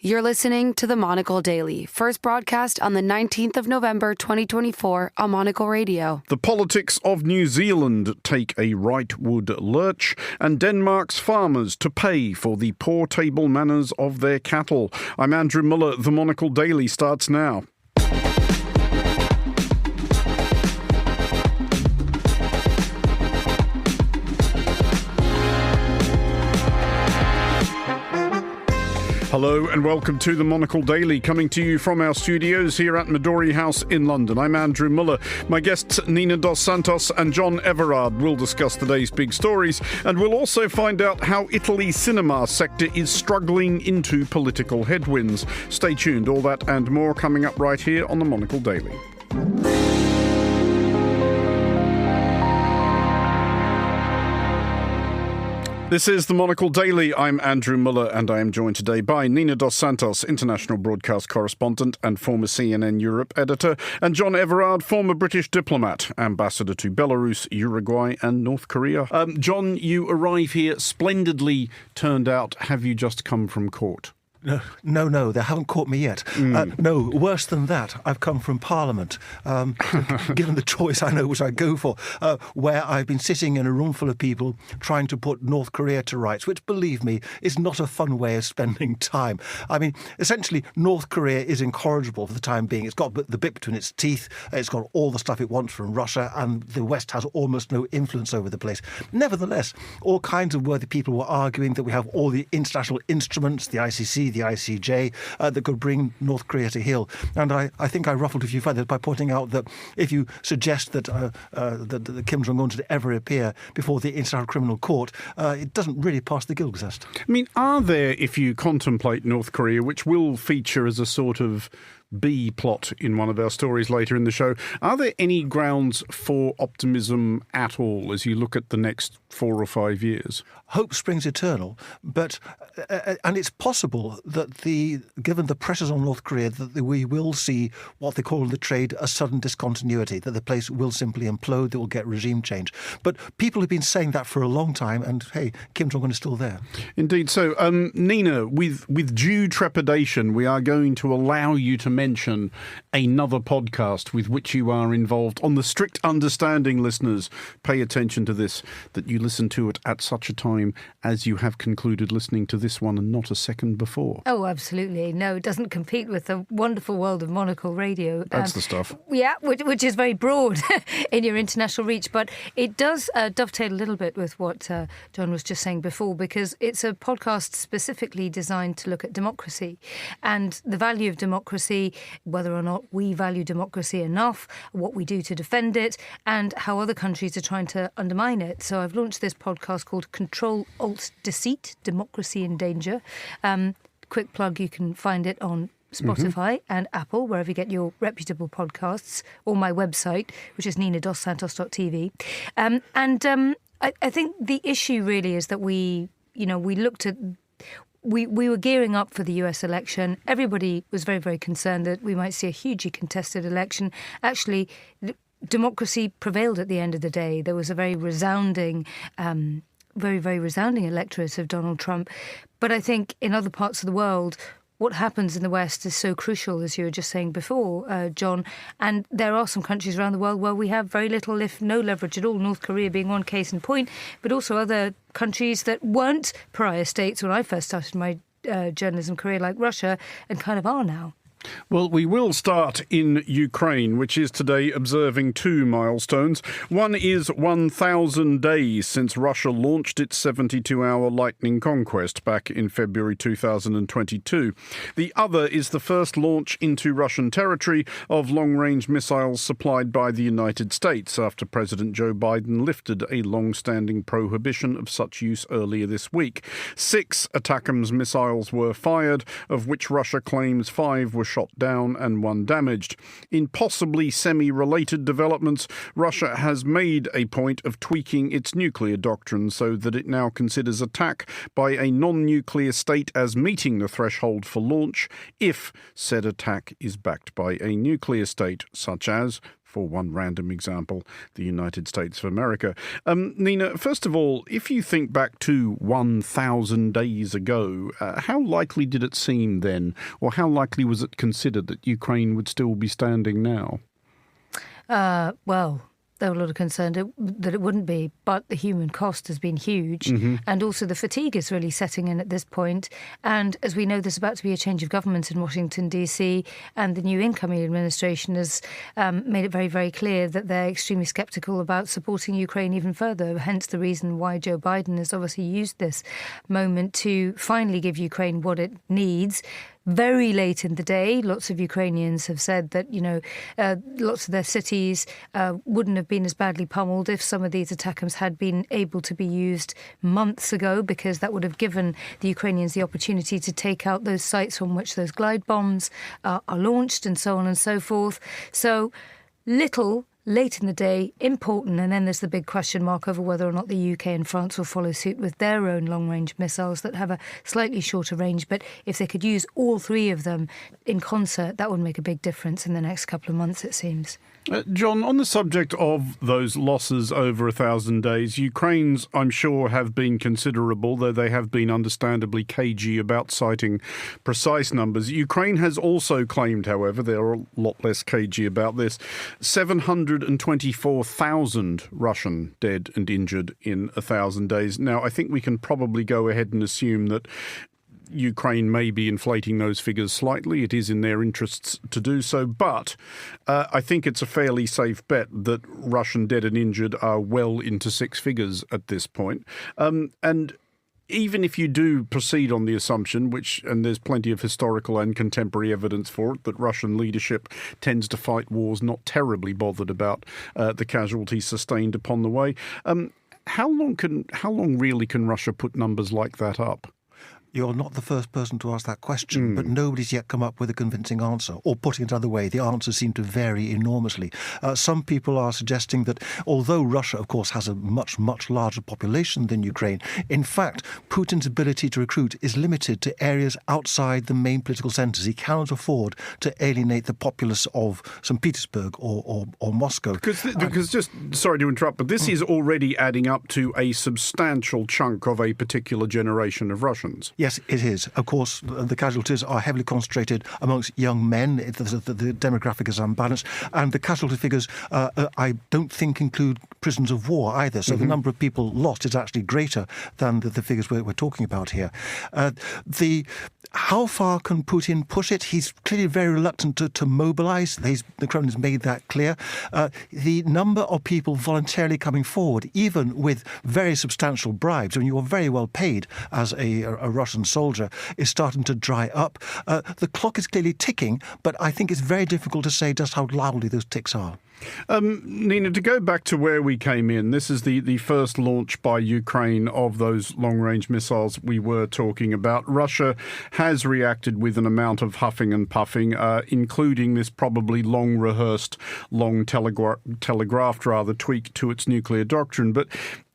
You're listening to the Monocle Daily, first broadcast on the 19th of November 2024 on Monocle Radio. The politics of New Zealand take a rightward lurch, and Denmark's farmers to pay for the poor table manners of their cattle. I'm Andrew Muller. The Monocle Daily starts now. Hello and welcome to the Monocle Daily, coming to you from our studios here at Midori House in London. I'm Andrew Muller. My guests Nina Dos Santos and John Everard will discuss today's big stories, and we'll also find out how Italy's cinema sector is struggling into political headwinds. Stay tuned, all that and more coming up right here on the Monocle Daily. This is the Monocle Daily. I'm Andrew Muller, and I am joined today by Nina Dos Santos, international broadcast correspondent and former CNN Europe editor, and John Everard, former British diplomat, ambassador to Belarus, Uruguay and North Korea. John, you arrive here splendidly turned out. Have you just come from court? No, they haven't caught me yet. No, worse than that, I've come from Parliament. Given the choice, I know which I go for, where I've been sitting in a room full of people trying to put North Korea to rights, which, believe me, is not a fun way of spending time. I mean, essentially, North Korea is incorrigible for the time being. It's got the bit between its teeth, it's got all the stuff it wants from Russia, and the West has almost no influence over the place. Nevertheless, all kinds of worthy people were arguing that we have all the international instruments, the ICC, the ICJ, that could bring North Korea to heel. And I think I ruffled a few feathers by pointing out that if you suggest that Kim Jong-un should ever appear before the International Criminal Court, it doesn't really pass the Gilg test. I mean, are there, if you contemplate North Korea, which will feature as a sort of B plot in one of our stories later in the show, are there any grounds for optimism at all as you look at the next 4 or 5 years? Hope springs eternal, but and it's possible that given the pressures on North Korea, that we will see what they call in the trade a sudden discontinuity, that the place will simply implode, they will get regime change. But people have been saying that for a long time, and hey, Kim Jong-un is still there. Indeed. So, Nina, with due trepidation, we are going to allow you to mention another podcast with which you are involved. On the strict understanding, listeners, pay attention to this, that you listen to it at such a time as you have concluded listening to this one and not a second before. Oh, absolutely. No, it doesn't compete with the wonderful world of Monocle Radio. That's the stuff. Yeah, which is very broad in your international reach. But it does dovetail a little bit with what John was just saying before, because it's a podcast specifically designed to look at democracy and the value of democracy, whether or not we value democracy enough, what we do to defend it, and how other countries are trying to undermine it. So I've launched this podcast called Control-Alt-Deceit, Democracy in Danger. Quick plug, you can find it on Spotify and Apple, wherever you get your reputable podcasts, or my website, which is ninadossantos.tv. I think the issue really is that we looked at... We were gearing up for the US election. Everybody was very, very concerned that we might see a hugely contested election. Actually, democracy prevailed at the end of the day. There was a very resounding electorate of Donald Trump. But I think in other parts of the world, what happens in the West is so crucial, as you were just saying before, John. And there are some countries around the world where we have very little, if no leverage at all, North Korea being one case in point, but also other countries that weren't pariah states when I first started my journalism career, like Russia, and kind of are now. Well, we will start in Ukraine, which is today observing 2 milestones. One is 1,000 days since Russia launched its 72-hour lightning conquest back in February 2022. The other is the first launch into Russian territory of long-range missiles supplied by the United States after President Joe Biden lifted a long-standing prohibition of such use earlier this week. 6 ATACMS missiles were fired, of which Russia claims 5 were shot down and 1 damaged. In possibly semi-related developments, Russia has made a point of tweaking its nuclear doctrine so that it now considers attack by a non-nuclear state as meeting the threshold for launch if said attack is backed by a nuclear state, such as, for one random example, the United States of America. Nina, first of all, if you think back to 1,000 days ago, how likely did it seem then, or how likely was it considered that Ukraine would still be standing now? Well, there were a lot of concern that it wouldn't be, but the human cost has been huge, and also the fatigue is really setting in at this point. And as we know, there's about to be a change of government in Washington, D.C., and the new incoming administration has made it very, very clear that they're extremely sceptical about supporting Ukraine even further, hence the reason why Joe Biden has obviously used this moment to finally give Ukraine what it needs. Very late in the day, lots of Ukrainians have said that, lots of their cities wouldn't have been as badly pummeled if some of these attackers had been able to be used months ago, because that would have given the Ukrainians the opportunity to take out those sites from which those glide bombs are launched and so on and so forth. So little late in the day, important, and then there's the big question mark over whether or not the UK and France will follow suit with their own long-range missiles that have a slightly shorter range. But if they could use all three of them in concert, that would make a big difference in the next couple of months, it seems. John, on the subject of those losses over 1,000 days, Ukraine's, I'm sure, have been considerable, though they have been understandably cagey about citing precise numbers. Ukraine has also claimed, however, they're a lot less cagey about this, 724,000 Russian dead and injured in 1,000 days. Now, I think we can probably go ahead and assume that Ukraine may be inflating those figures slightly. It is in their interests to do so. But I think it's a fairly safe bet that Russian dead and injured are well into six figures at this point. And even if you do proceed on the assumption, and there's plenty of historical and contemporary evidence for it, that Russian leadership tends to fight wars not terribly bothered about the casualties sustained upon the way, how long really can Russia put numbers like that up? You're not the first person to ask that question, but nobody's yet come up with a convincing answer. Or putting it another way, the answers seem to vary enormously. Some people are suggesting that although Russia, of course, has a much, much larger population than Ukraine, in fact, Putin's ability to recruit is limited to areas outside the main political centres. He cannot afford to alienate the populace of St. Petersburg or Moscow. Because just, sorry to interrupt, but this is already adding up to a substantial chunk of a particular generation of Russians. Yes, it is. Of course, the casualties are heavily concentrated amongst young men. The demographic is unbalanced. And the casualty figures, I don't think, include prisoners of war either. So the number of people lost is actually greater than the figures we're talking about here. How far can Putin push it? He's clearly very reluctant to mobilise. The Kremlin's made that clear. The number of people voluntarily coming forward, even with very substantial bribes, when you are very well paid as a Russian soldier, is starting to dry up. The clock is clearly ticking, but I think it's very difficult to say just how loudly those ticks are. Nina, to go back to where we came in, this is the first launch by Ukraine of those long-range missiles we were talking about. Russia has reacted with an amount of huffing and puffing, including this probably long-rehearsed, telegraphed tweak to its nuclear doctrine. But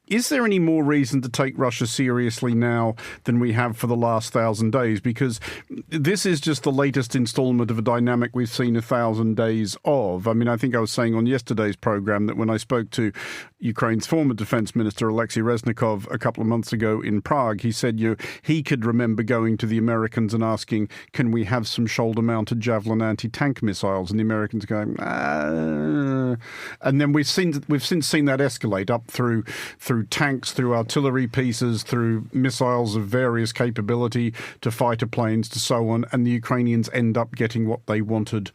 is there any more reason to take Russia seriously now than we have for the last 1,000 days? Because this is just the latest instalment of a dynamic we've seen 1,000 days of. I mean, I think I was saying on yesterday's programme that when I spoke to Ukraine's former defence minister, Alexei Reznikov, a couple of months ago in Prague, he said he could remember going to the Americans and asking, can we have some shoulder-mounted Javelin anti-tank missiles? And the Americans going, And then we've since seen that escalate up through tanks, through artillery pieces, through missiles of various capability, to fighter planes, to so on, and the Ukrainians end up getting what they wanted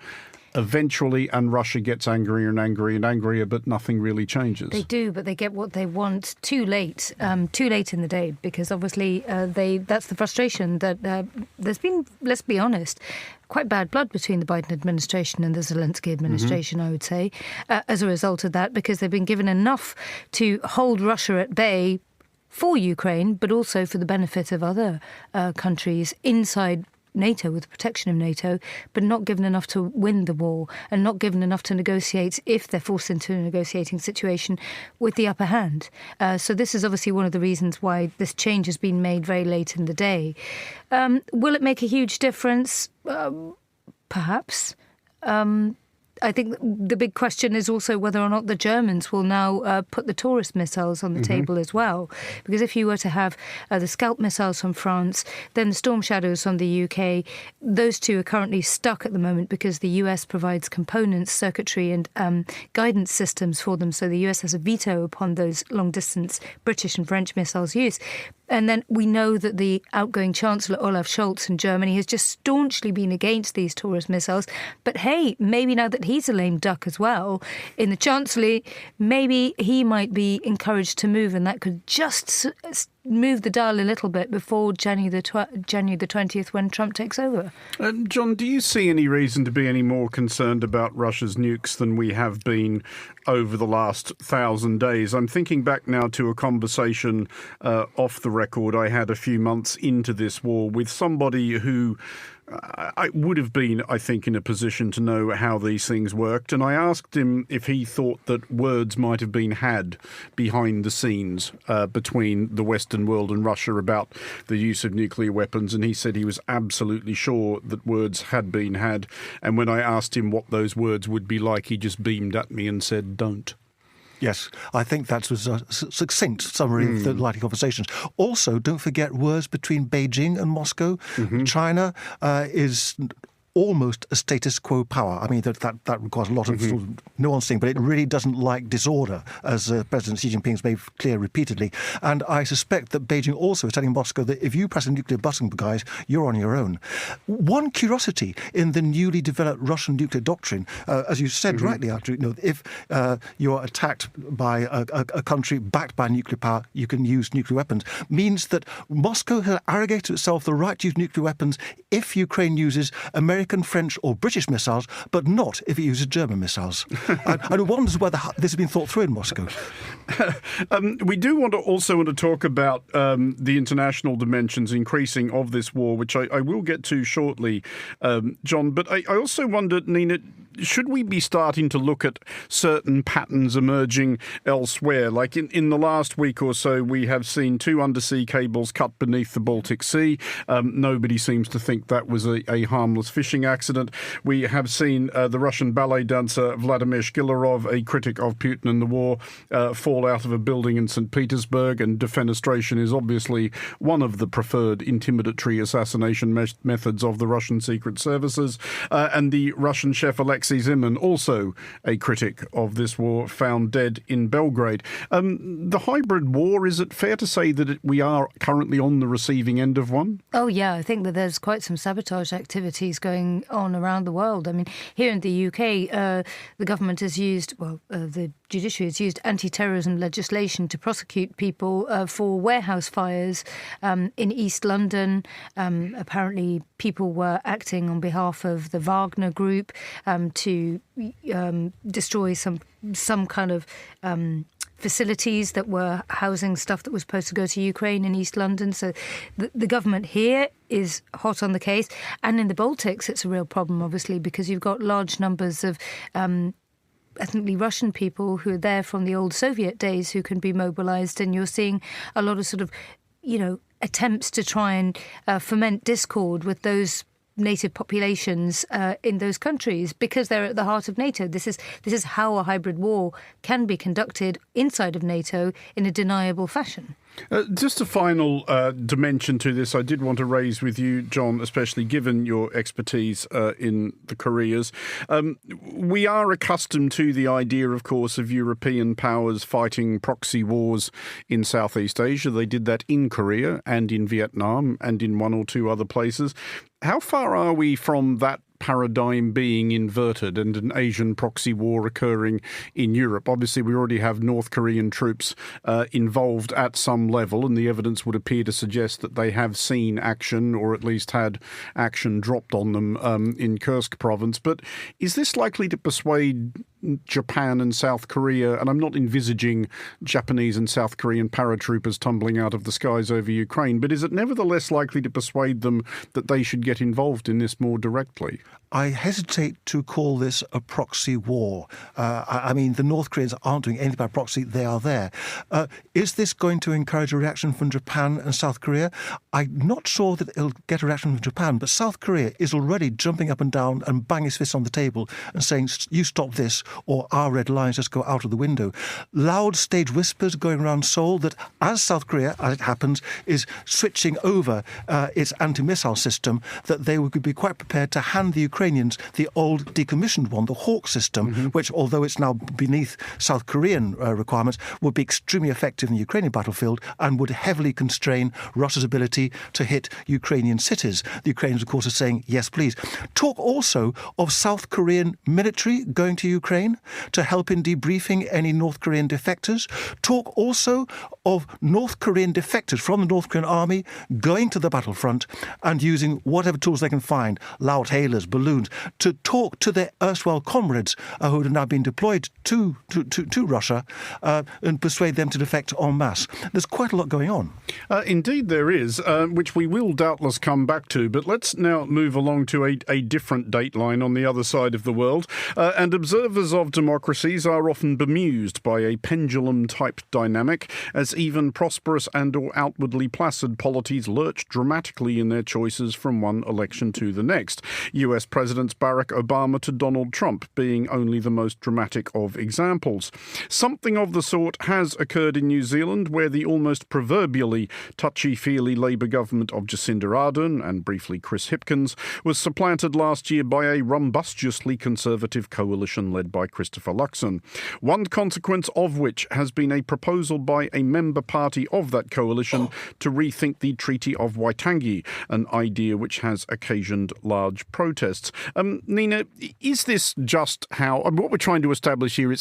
eventually, and Russia gets angrier and angrier and angrier, but nothing really changes. They do, but they get what they want too late in the day, because obviously that's the frustration that there's been, let's be honest, quite bad blood between the Biden administration and the Zelensky administration, I would say, as a result of that, because they've been given enough to hold Russia at bay for Ukraine, but also for the benefit of other countries inside NATO, with the protection of NATO, but not given enough to win the war and not given enough to negotiate if they're forced into a negotiating situation with the upper hand. So this is obviously one of the reasons why this change has been made very late in the day. Will it make a huge difference? Perhaps. I think the big question is also whether or not the Germans will now put the Taurus missiles on the table as well. Because if you were to have the Scalp missiles from France, then the Storm Shadows from the UK, those two are currently stuck at the moment because the US provides components, circuitry and guidance systems for them. So the US has a veto upon those long-distance British and French missiles use. And then we know that the outgoing Chancellor Olaf Scholz in Germany has just staunchly been against these Taurus missiles. But hey, maybe now that he's a lame duck as well in the Chancellery, maybe he might be encouraged to move, and that could just move the dial a little bit before January the 20th when Trump takes over. John, do you see any reason to be any more concerned about Russia's nukes than we have been over the last 1,000 days? I'm thinking back now to a conversation off the record I had a few months into this war with somebody who I would have been, I think, in a position to know how these things worked. And I asked him if he thought that words might have been had behind the scenes between the Western world and Russia about the use of nuclear weapons. And he said he was absolutely sure that words had been had. And when I asked him what those words would be like, he just beamed at me and said, "Don't." Yes, I think that was a succinct summary of the likely conversations. Also, don't forget words between Beijing and Moscow. China is almost a status quo power. I mean, that requires a lot of, sort of nuancing, but it really doesn't like disorder, as President Xi Jinping's made clear repeatedly. And I suspect that Beijing also is telling Moscow that if you press a nuclear button, guys, you're on your own. One curiosity in the newly developed Russian nuclear doctrine, as you said rightly, Arthur, if you're attacked by a country backed by nuclear power, you can use nuclear weapons, means that Moscow has arrogated itself the right to use nuclear weapons if Ukraine uses American, French or British missiles, but not if it uses German missiles. And it wonders whether this has been thought through in Moscow. We do also want to talk about the international dimensions increasing of this war, which I will get to shortly, John. But I also wonder, Nina, should we be starting to look at certain patterns emerging elsewhere? Like in the last week or so, we have seen 2 undersea cables cut beneath the Baltic Sea. Nobody seems to think that was a harmless fishing accident. We have seen the Russian ballet dancer Vladimir Shkilarov, a critic of Putin and the war, fall out of a building in St. Petersburg, and defenestration is obviously one of the preferred intimidatory assassination methods of the Russian secret services. And the Russian chef Alexei Zimin, also a critic of this war, found dead in Belgrade. The hybrid war, is it fair to say that we are currently on the receiving end of one? Oh, yeah, I think that there's quite some sabotage activities going on around the world. I mean, here in the UK, the government has used, the judiciary has used anti-terrorism legislation to prosecute people for warehouse fires in East London. Apparently, people were acting on behalf of the Wagner Group to destroy some kind of facilities that were housing stuff that was supposed to go to Ukraine in East London. So the government here is hot on the case. And in the Baltics, it's a real problem, obviously, because you've got large numbers of ethnically Russian people who are there from the old Soviet days who can be mobilised. And you're seeing a lot of sort of, attempts to try and foment discord with those native populations in those countries because they're at the heart of NATO. This is how a hybrid war can be conducted inside of NATO in a deniable fashion. Just a final dimension to this I did want to raise with you, John, especially given your expertise in the Koreas. We are accustomed to the idea, of course, of European powers fighting proxy wars in Southeast Asia. They did that in Korea and in Vietnam and in 1 or 2 other places. How far are we from that paradigm being inverted and an Asian proxy war occurring in Europe? Obviously, we already have North Korean troops involved at some level, and the evidence would appear to suggest that they have seen action, or at least had action dropped on them in Kursk province. But is this likely to persuade Japan and South Korea, and I'm not envisaging Japanese and South Korean paratroopers tumbling out of the skies over Ukraine, but is it nevertheless likely to persuade them that they should get involved in this more directly? I hesitate to call this a proxy war. I mean, the North Koreans aren't doing anything by proxy. They are there. Is this going to encourage a reaction from Japan and South Korea? I'm not sure that it'll get a reaction from Japan, but South Korea is already jumping up and down and banging his fist on the table and saying, you stop this or our red lines just go out of the window. Loud stage whispers going around Seoul that as South Korea, as it happens, is switching over its anti-missile system, that they would be quite prepared to hand the Ukrainians the old decommissioned one, the Hawk system, which, although it's now beneath South Korean requirements, would be extremely effective in the Ukrainian battlefield and would heavily constrain Russia's ability to hit Ukrainian cities. The Ukrainians, of course, are saying, yes, please. Talk also of South Korean military going to Ukraine to help in debriefing any North Korean defectors. Talk also of North Korean defectors from the North Korean army going to the battlefront and using whatever tools they can find, loudhailers, balloons, to talk to their erstwhile comrades who have now been deployed to Russia and persuade them to defect en masse. There's quite a lot going on. Indeed there is, which we will doubtless come back to, but let's now move along to a different dateline on the other side of the world. And observers of democracies are often bemused by a pendulum-type dynamic, as even prosperous and or outwardly placid polities lurch dramatically in their choices from one election to the next. US Presidents Barack Obama to Donald Trump being only the most dramatic of examples. Something of the sort has occurred in New Zealand, where the almost proverbially touchy-feely Labour government of Jacinda Ardern and briefly Chris Hipkins was supplanted last year by a rumbunciously conservative coalition led by Christopher Luxon. One consequence of which has been a proposal by a member party of that coalition to rethink the Treaty of Waitangi, an idea which has occasioned large protests. Nina, is this just how... what we're trying to establish here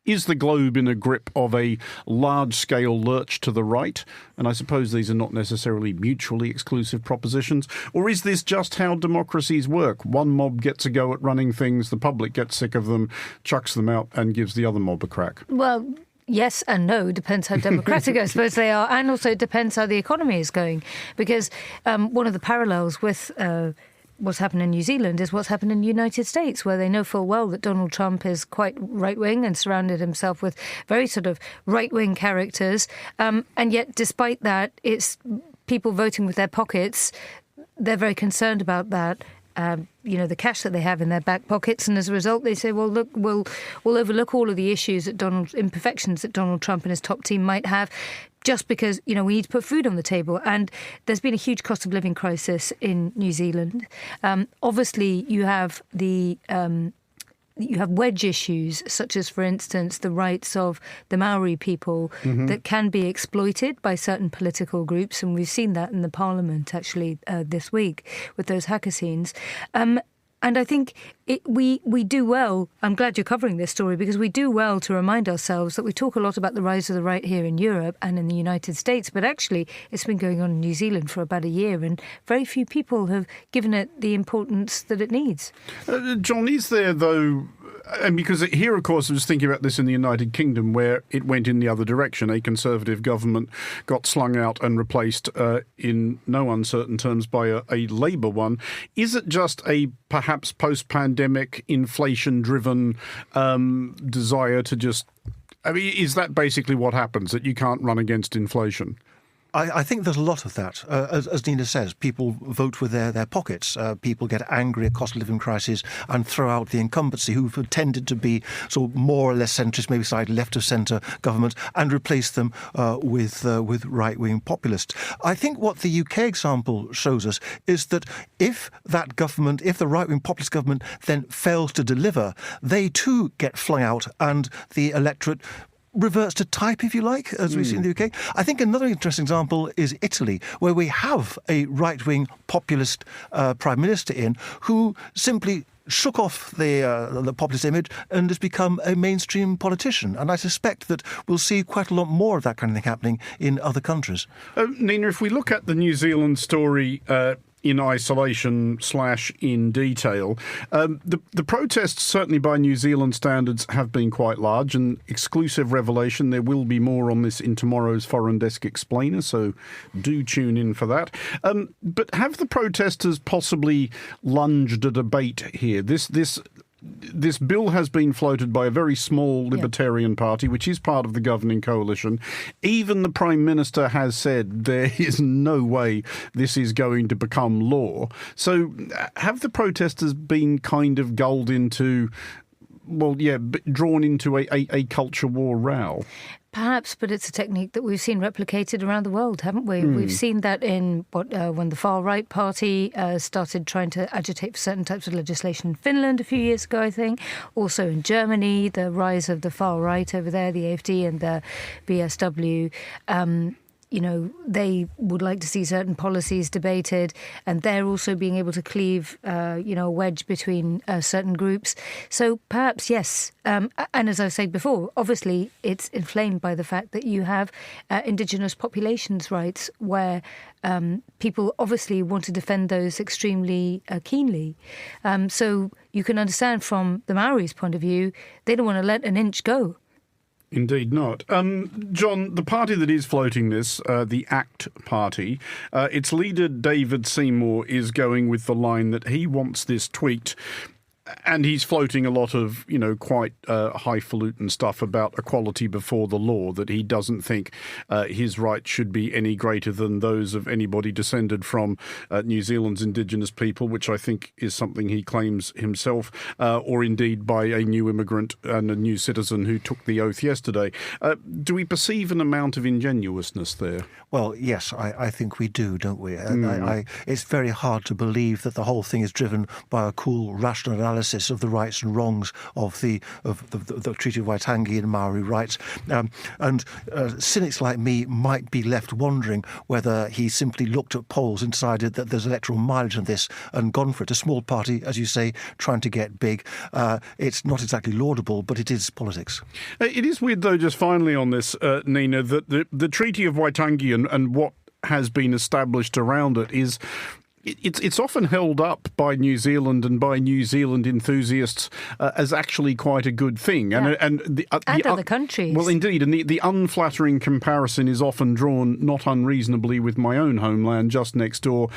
is the globe in a grip of a large-scale lurch to the right? And I suppose these are not necessarily mutually exclusive propositions. Or is this just how democracies work? One mob gets a go at running things, the public gets sick of them, chucks them out and gives the other mob a crack. Well, yes and no. Depends how democratic I suppose they are. And also it depends how the economy is going. Because one of the parallels with... what's happened in New Zealand is what's happened in the United States, where they know full well that Donald Trump is quite right-wing and surrounded himself with very sort of right-wing characters. And yet, despite that, it's people voting with their pockets. They're very concerned about that. The cash that they have in their back pockets, and as a result, they say, "Well, look, we'll overlook all of the issues that imperfections that Donald Trump and his top team might have, just because we need to put food on the table." And there's been a huge cost of living crisis in New Zealand. Obviously, you have wedge issues, such as, for instance, the rights of the Maori people that can be exploited by certain political groups. And we've seen that in the Parliament, actually, this week with those hacker scenes. And I think we do well, I'm glad you're covering this story, because we do well to remind ourselves that we talk a lot about the rise of the right here in Europe and in the United States, but actually it's been going on in New Zealand for about a year, and very few people have given it the importance that it needs. John, is there, though... And because here, of course, I was thinking about this in the United Kingdom, where it went in the other direction. A Conservative government got slung out and replaced in no uncertain terms by a Labour one. Is it just a perhaps post-pandemic, inflation-driven desire to just... I mean, is that basically what happens, that you can't run against inflation? I think there's a lot of that. As Nina says, people vote with their pockets. People get angry at cost of living crises and throw out the incumbency, who've tended to be sort of more or less centrist, maybe side left of centre government, and replace them with right-wing populists. I think what the UK example shows us is that if that government, if the right-wing populist government then fails to deliver, they too get flung out, and the electorate reverts to type, if you like, as we see in the UK. I think another interesting example is Italy, where we have a right-wing populist prime minister who simply shook off the populist image and has become a mainstream politician. And I suspect that we'll see quite a lot more of that kind of thing happening in other countries. Nina, if we look at the New Zealand story in isolation / in detail. The protests, certainly by New Zealand standards, have been quite large, and exclusive revelation, there will be more on this in tomorrow's Foreign Desk Explainer, so do tune in for that. But have the protesters possibly lunged a debate here? This bill has been floated by a very small Libertarian Party, which is part of the governing coalition. Even the Prime Minister has said there is no way this is going to become law. So have the protesters been kind of gulled into, drawn into a culture war row? Perhaps, but it's a technique that we've seen replicated around the world, haven't we? We've seen that in when the far-right party started trying to agitate for certain types of legislation in Finland a few years ago, I think. Also in Germany, the rise of the far-right over there, the AfD and the BSW. They would like to see certain policies debated, and they're also being able to cleave, a wedge between certain groups. So perhaps, yes. And as I said before, obviously it's inflamed by the fact that you have indigenous populations' rights, where people obviously want to defend those extremely keenly. So you can understand from the Maoris' point of view, they don't want to let an inch go. Indeed not. John, the party that is floating this, the ACT Party, its leader David Seymour is going with the line that he wants this tweaked. And he's floating a lot of, quite highfalutin stuff about equality before the law, that he doesn't think his rights should be any greater than those of anybody descended from New Zealand's Indigenous people, which I think is something he claims himself, or indeed by a new immigrant and a new citizen who took the oath yesterday. Do we perceive an amount of ingenuousness there? Well, yes, I think we do, don't we? It's very hard to believe that the whole thing is driven by a cool, rational analysis of the rights and wrongs of the Treaty of Waitangi and Maori rights. And cynics like me might be left wondering whether he simply looked at polls and decided that there's electoral mileage in this and gone for it. A small party, as you say, trying to get big. It's not exactly laudable, but it is politics. It is weird, though, just finally on this, Nina, that the Treaty of Waitangi and what has been established around it is... It's often held up by New Zealand and by New Zealand enthusiasts as actually quite a good thing. Yeah. And other countries. Well, indeed. And the unflattering comparison is often drawn, not unreasonably, with my own homeland just next door,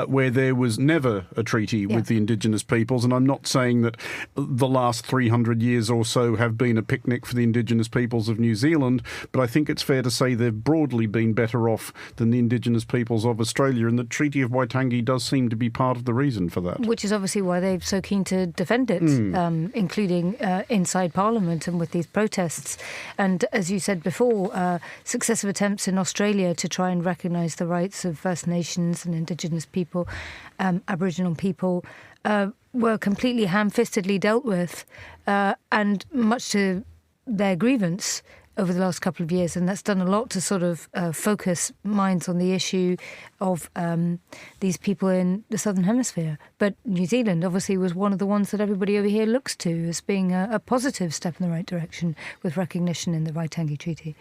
where there was never a treaty with the Indigenous peoples. And I'm not saying that the last 300 years or so have been a picnic for the Indigenous peoples of New Zealand, but I think it's fair to say they've broadly been better off than the Indigenous peoples of Australia. And the Treaty of Waitangi does seem to be part of the reason for that. Which is obviously why they're so keen to defend it, including inside Parliament and with these protests. And as you said before, successive attempts in Australia to try and recognise the rights of First Nations and Indigenous people, Aboriginal people, were completely ham-fistedly dealt with, and much to their grievance over the last couple of years, and that's done a lot to sort of focus minds on the issue of these people in the Southern Hemisphere. But New Zealand obviously was one of the ones that everybody over here looks to as being a positive step in the right direction with recognition in the Waitangi Treaty.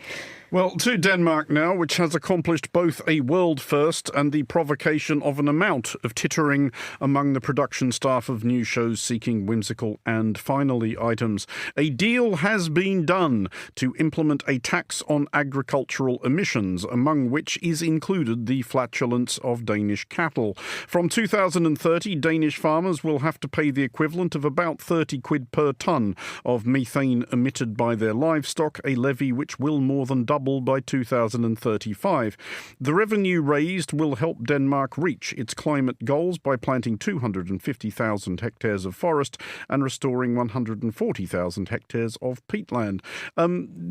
Well, to Denmark now, which has accomplished both a world first and the provocation of an amount of tittering among the production staff of news shows seeking whimsical and finally items. A deal has been done to implement a tax on agricultural emissions, among which is included the flatulence of Danish cattle. From 2030, Danish farmers will have to pay the equivalent of about 30 quid per tonne of methane emitted by their livestock, a levy which will more than double by 2035. The revenue raised will help Denmark reach its climate goals by planting 250,000 hectares of forest and restoring 140,000 hectares of peatland.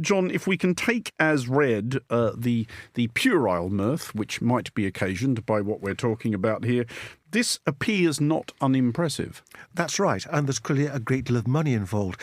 John, if we can take as read the puerile mirth, which might be occasioned by what we're talking about here, this appears not unimpressive. That's right, and there's clearly a great deal of money involved.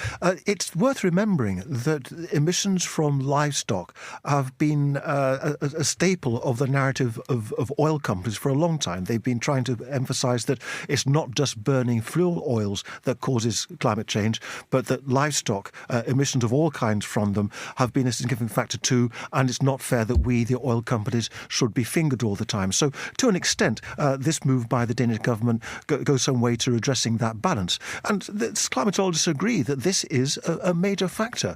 It's worth remembering that emissions from livestock have been a staple of the narrative of oil companies for a long time. They've been trying to emphasise that it's not just burning fuel oils that causes climate change, but that livestock, emissions of all kinds from them, have been a significant factor too, and it's not fair that we, the oil companies, should be fingered all the time. So, to an extent, this move by the Danish government go some way to addressing that balance. And the climatologists agree that this is a major factor,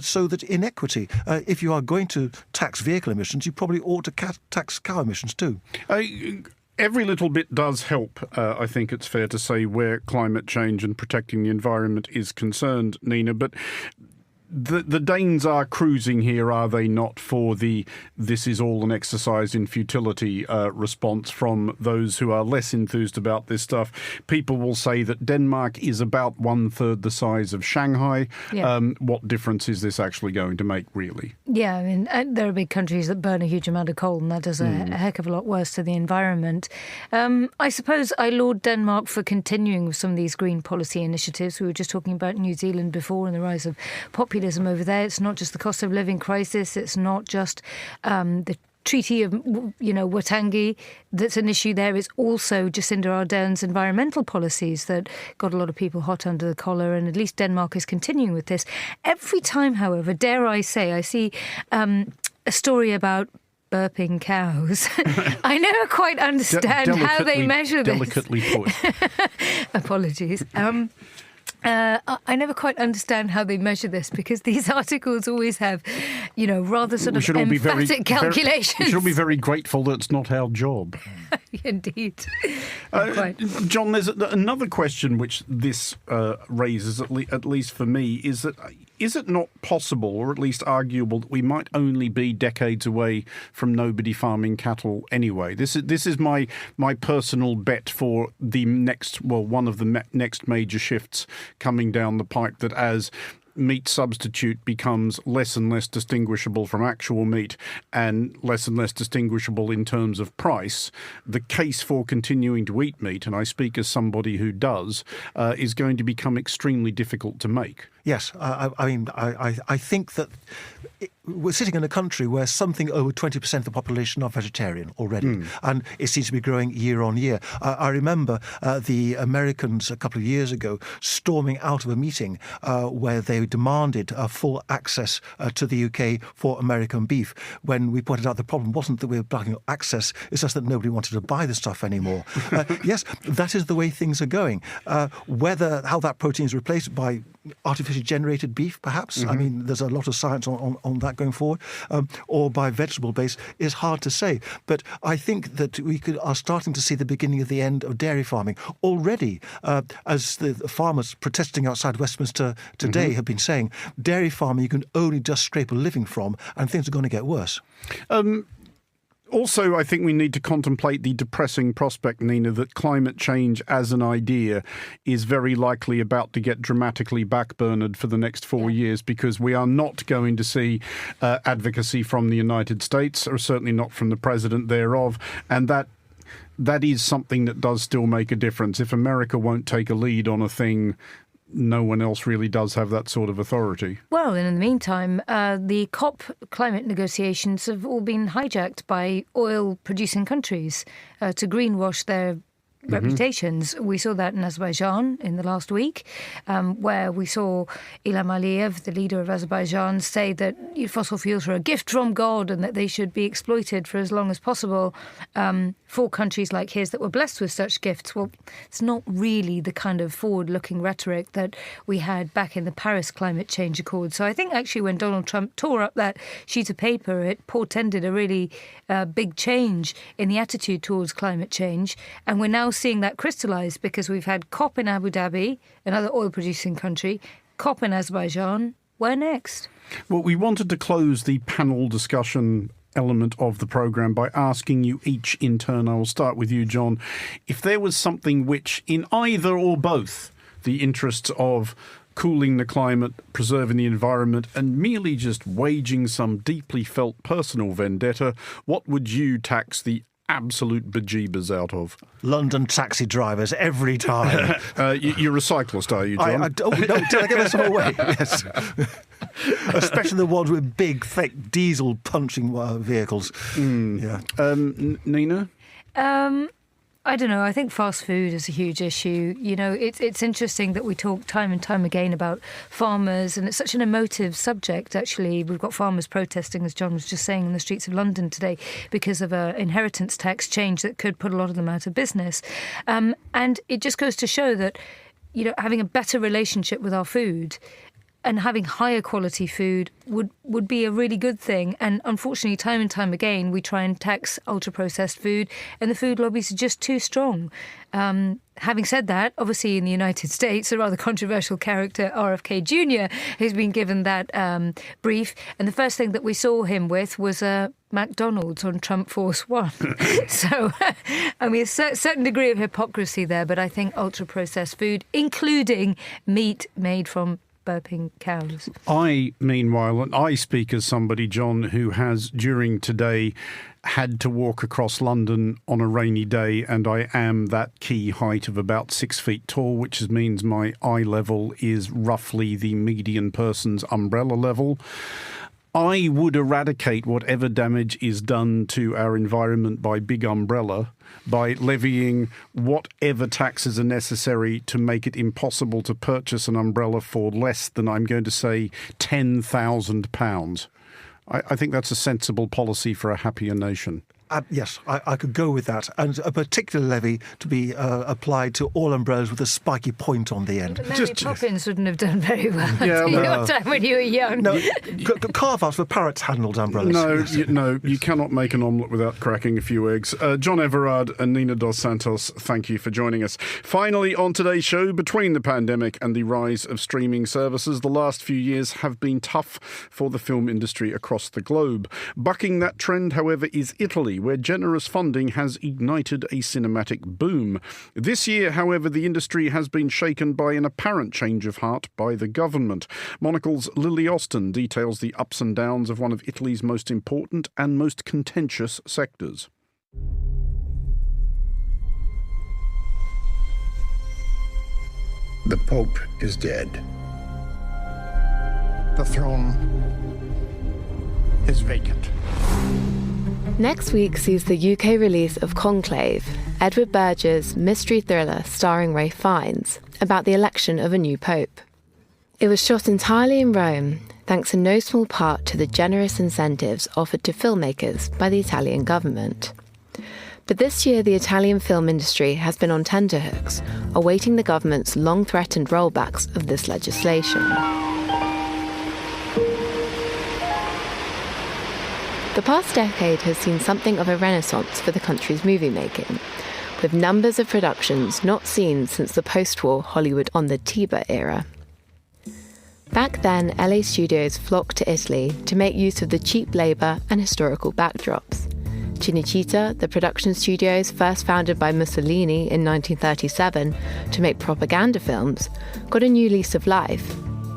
so that inequity, if you are going to tax vehicle emissions, you probably ought to tax car emissions too. Every little bit does help, I think it's fair to say, where climate change and protecting the environment is concerned, Nina. But the Danes are cruising here, are they not, for the "this is all an exercise in futility" response from those who are less enthused about this stuff. People will say that Denmark is about 1/3 the size of Shanghai. Yeah. What difference is this actually going to make, really? Yeah, I mean, there are big countries that burn a huge amount of coal, and that does a heck of a lot worse to the environment. I suppose I laud Denmark for continuing with some of these green policy initiatives. We were just talking about New Zealand before and the rise of populism over there. It's not just the cost of living crisis. It's not just the Treaty of Waitangi that's an issue there. It's also Jacinda Ardern's environmental policies that got a lot of people hot under the collar, and at least Denmark is continuing with this. Every time, however, dare I say, I see a story about burping cows. I never quite understand how they measure this. Delicately put. Apologies. I never quite understand how they measure this, because these articles always have, rather sort of emphatic calculations. We should all be very grateful that it's not our job. Indeed. John, there's another question which this raises, at least for me, is that is it not possible, or at least arguable, that we might only be decades away from nobody farming cattle anyway? This is my personal bet for the one of the next major shifts coming down the pipe, that as meat substitute becomes less and less distinguishable from actual meat and less distinguishable in terms of price, the case for continuing to eat meat, and I speak as somebody who does, is going to become extremely difficult to make. Yes, I think that we're sitting in a country where something over 20% of the population are vegetarian already, and it seems to be growing year on year. I remember the Americans a couple of years ago storming out of a meeting where they demanded full access to the UK for American beef, when we pointed out the problem wasn't that we were blocking access, it's just that nobody wanted to buy the stuff anymore. Yes, that is the way things are going. How that protein is replaced by artificially generated beef, perhaps. I mean, there's a lot of science on that going forward, or by vegetable base, is hard to say. But I think that we are starting to see the beginning of the end of dairy farming already, as the farmers protesting outside Westminster today have been saying. Dairy farming you can only just scrape a living from, and things are going to get worse. Also, I think we need to contemplate the depressing prospect, Nina, that climate change as an idea is very likely about to get dramatically backburnered for the next 4 years, because we are not going to see advocacy from the United States, or certainly not from the president thereof, and that is something that does still make a difference. If America won't take a lead on a thing, no one else really does have that sort of authority. Well, and in the meantime, the COP climate negotiations have all been hijacked by oil-producing countries to greenwash their reputations. We saw that in Azerbaijan in the last week, where we saw Ilham Aliyev, the leader of Azerbaijan, say that fossil fuels are a gift from God and that they should be exploited for as long as possible. For countries like his that were blessed with such gifts, well, it's not really the kind of forward-looking rhetoric that we had back in the Paris Climate Change Accord. So I think actually when Donald Trump tore up that sheet of paper, it portended a really big change in the attitude towards climate change. And we're now seeing that crystallise, because we've had COP in Abu Dhabi, another oil-producing country, COP in Azerbaijan. Where next? Well, we wanted to close the panel discussion element of the programme by asking you each in turn. I will start with you, John. If there was something which, in either or both the interests of cooling the climate, preserving the environment, and merely just waging some deeply felt personal vendetta, what would you tax the absolute bejeebers out of? London taxi drivers, every time. You're a cyclist, are you, John? No, did I give us all away? Yes. Especially the ones with big, thick diesel punching vehicles. Yeah. Nina? I don't know. I think fast food is a huge issue. You know, it's interesting that we talk time and time again about farmers, and it's such an emotive subject, actually. We've got farmers protesting, as John was just saying, in the streets of London today because of an inheritance tax change that could put a lot of them out of business. And it just goes to show that, you know, having a better relationship with our food and having higher quality food would be a really good thing. And unfortunately, time and time again, we try and tax ultra-processed food, and the food lobbies are just too strong. Having said that, obviously in the United States, a rather controversial character, RFK Jr., who's been given that brief. And the first thing that we saw him with was McDonald's on Trump Force One. So, I mean, a certain degree of hypocrisy there, but I think ultra-processed food, including meat made from burping cows. Meanwhile, and I speak as somebody, John, who has during today had to walk across London on a rainy day, and I am that key height of about 6 feet tall, which means my eye level is roughly the median person's umbrella level. I would eradicate whatever damage is done to our environment by Big Umbrella by levying whatever taxes are necessary to make it impossible to purchase an umbrella for less than, I'm going to say, £10,000. I think that's a sensible policy for a happier nation. Yes, I could go with that. And a particular levy to be applied to all umbrellas with a spiky point on the end. But Mary Poppins wouldn't have done very well. Yeah, Your time when you were young. No, carve-outs for parrot-handled umbrellas. No, you cannot make an omelette without cracking a few eggs. John Everard and Nina Dos Santos, thank you for joining us. Finally, on today's show, between the pandemic and the rise of streaming services, the last few years have been tough for the film industry across the globe. Bucking that trend, however, is Italy, where generous funding has ignited a cinematic boom. This year, however, the industry has been shaken by an apparent change of heart by the government. Monocle's Lily Austin details the ups and downs of one of Italy's most important and most contentious sectors. The Pope is dead. The throne is vacant. Next week sees the UK release of Conclave, Edward Berger's mystery thriller starring Ralph Fiennes, about the election of a new pope. It was shot entirely in Rome, thanks in no small part to the generous incentives offered to filmmakers by the Italian government. But this year the Italian film industry has been on tenterhooks, awaiting the government's long-threatened rollbacks of this legislation. The past decade has seen something of a renaissance for the country's movie making, with numbers of productions not seen since the post-war Hollywood on the Tiber era. Back then, LA studios flocked to Italy to make use of the cheap labour and historical backdrops. Cinecittà, the production studios first founded by Mussolini in 1937 to make propaganda films, got a new lease of life.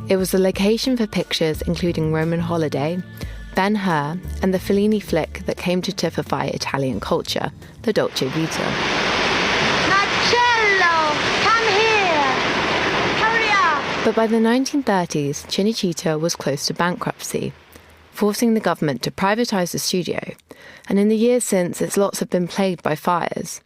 It was the location for pictures including Roman Holiday, Ben-Hur, and the Fellini flick that came to typify Italian culture, the Dolce Vita. Marcello, come here! Hurry up! But by the 1930s, Cinecittà was close to bankruptcy, forcing the government to privatise the studio, and in the years since, its lots have been plagued by fires.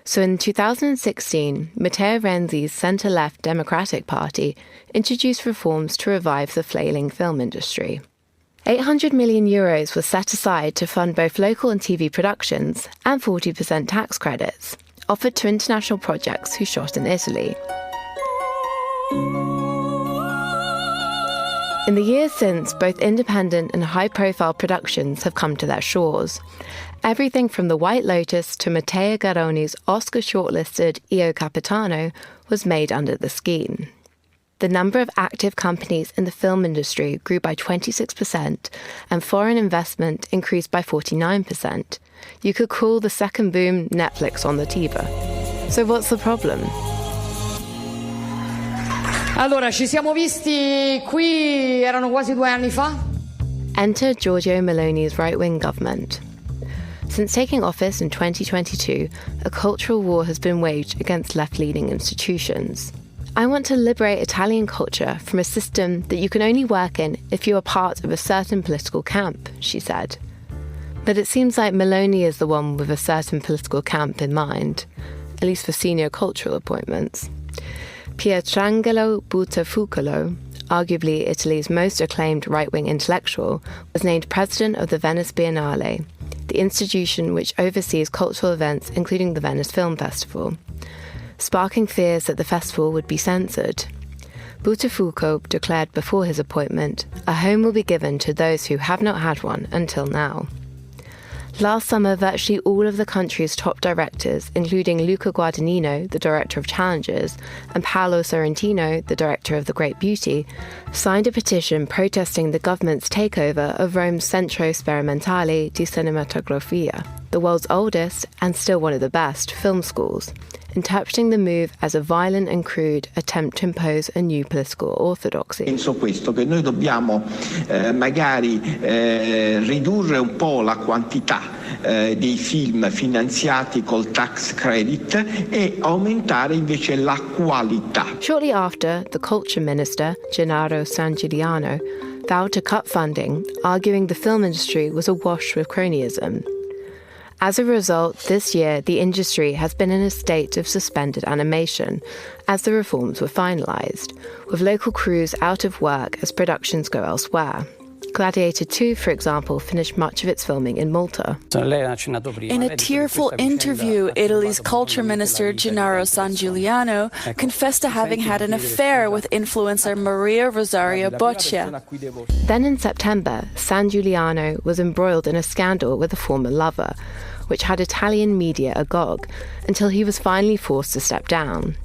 So in 2016, Matteo Renzi's centre-left Democratic Party introduced reforms to revive the flailing film industry. 800 million euros was set aside to fund both local and TV productions and 40% tax credits, offered to international projects who shot in Italy. In the years since, both independent and high-profile productions have come to their shores. Everything from The White Lotus to Matteo Garrone's Oscar-shortlisted Io Capitano was made under the scheme. The number of active companies in the film industry grew by 26%, and foreign investment increased by 49%. You could call the second boom Netflix on the Tiber. So what's the problem? Allora, ci siamo visti qui, erano quasi 2 anni fa. Enter Giorgia Meloni's right-wing government. Since taking office in 2022, a cultural war has been waged against left-leaning institutions. I want to liberate Italian culture from a system that you can only work in if you are part of a certain political camp, she said. But it seems like Meloni is the one with a certain political camp in mind, at least for senior cultural appointments. Pietrangelo Buttafuoco, arguably Italy's most acclaimed right-wing intellectual, was named president of the Venice Biennale, the institution which oversees cultural events including the Venice Film Festival, sparking fears that the festival would be censored. Buttafuoco declared before his appointment, a home will be given to those who have not had one until now. Last summer, virtually all of the country's top directors, including Luca Guadagnino, the director of Challengers, and Paolo Sorrentino, the director of The Great Beauty, signed a petition protesting the government's takeover of Rome's Centro Sperimentale di Cinematografia, the world's oldest, and still one of the best, film schools, interpreting the move as a violent and crude attempt to impose a new political orthodoxy. Penso questo, che noi dobbiamo magari ridurre un po' la quantità dei film finanziati col tax credit e aumentare invece la qualità. Shortly after, the culture minister, Gennaro Sangiuliano, vowed to cut funding, arguing the film industry was awash with cronyism. As a result, this year, the industry has been in a state of suspended animation as the reforms were finalised, with local crews out of work as productions go elsewhere. Gladiator 2, for example, finished much of its filming in Malta. In a tearful interview, Italy's culture minister Gennaro Sangiuliano confessed to having had an affair with influencer Maria Rosaria Boccia. Then in September, Sangiuliano was embroiled in a scandal with a former lover, which had Italian media agog, until he was finally forced to step down.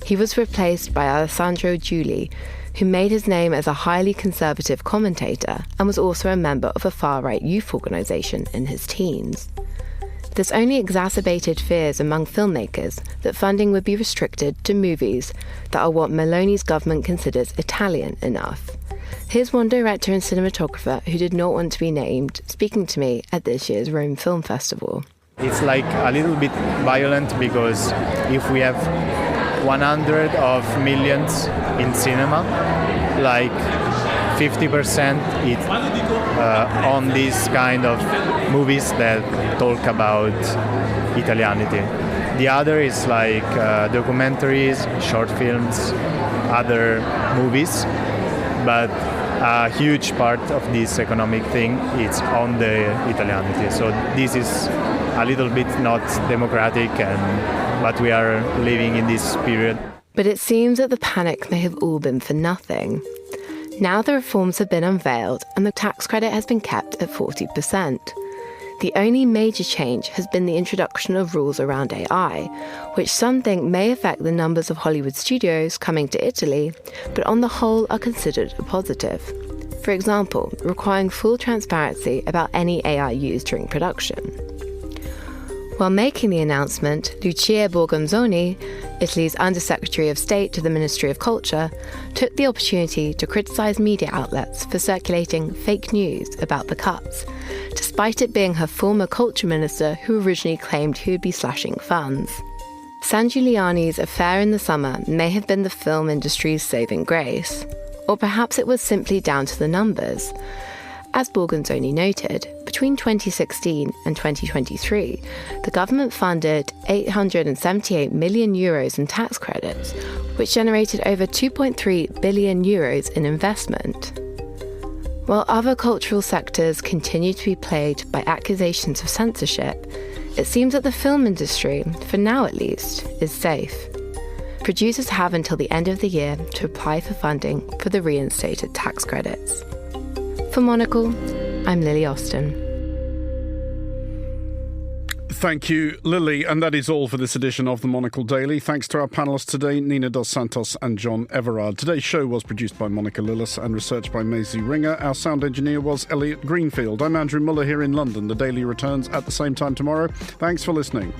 He was replaced by Alessandro Giuli, who made his name as a highly conservative commentator and was also a member of a far-right youth organisation in his teens. This only exacerbated fears among filmmakers that funding would be restricted to movies that are what Meloni's government considers Italian enough. Here's one director and cinematographer who did not want to be named, speaking to me at this year's Rome Film Festival. It's like a little bit violent because if we have 100 of millions in cinema, like 50% is on these kind of movies that talk about Italianity. The other is like documentaries, short films, other movies, but a huge part of this economic thing is on the Italianity. So this is a little bit not democratic, but we are living in this period. But it seems that the panic may have all been for nothing. Now the reforms have been unveiled and the tax credit has been kept at 40%. The only major change has been the introduction of rules around AI, which some think may affect the numbers of Hollywood studios coming to Italy, but on the whole are considered a positive. For example, requiring full transparency about any AI used during production. While making the announcement, Lucia Borgonzoni, Italy's Undersecretary of State to the Ministry of Culture, took the opportunity to criticise media outlets for circulating fake news about the cuts, despite it being her former culture minister who originally claimed he would be slashing funds. Sangiuliano's affair in the summer may have been the film industry's saving grace, or perhaps it was simply down to the numbers. As Borgonzoni noted, between 2016 and 2023, the government funded €878 million in tax credits, which generated over €2.3 billion in investment. While other cultural sectors continue to be plagued by accusations of censorship, it seems that the film industry, for now at least, is safe. Producers have until the end of the year to apply for funding for the reinstated tax credits. For Monocle, I'm Lily Austin. Thank you, Lily. And that is all for this edition of the Monocle Daily. Thanks to our panellists today, Nina Dos Santos and John Everard. Today's show was produced by Monica Lillis and researched by Maisie Ringer. Our sound engineer was Elliot Greenfield. I'm Andrew Muller here in London. The Daily returns at the same time tomorrow. Thanks for listening.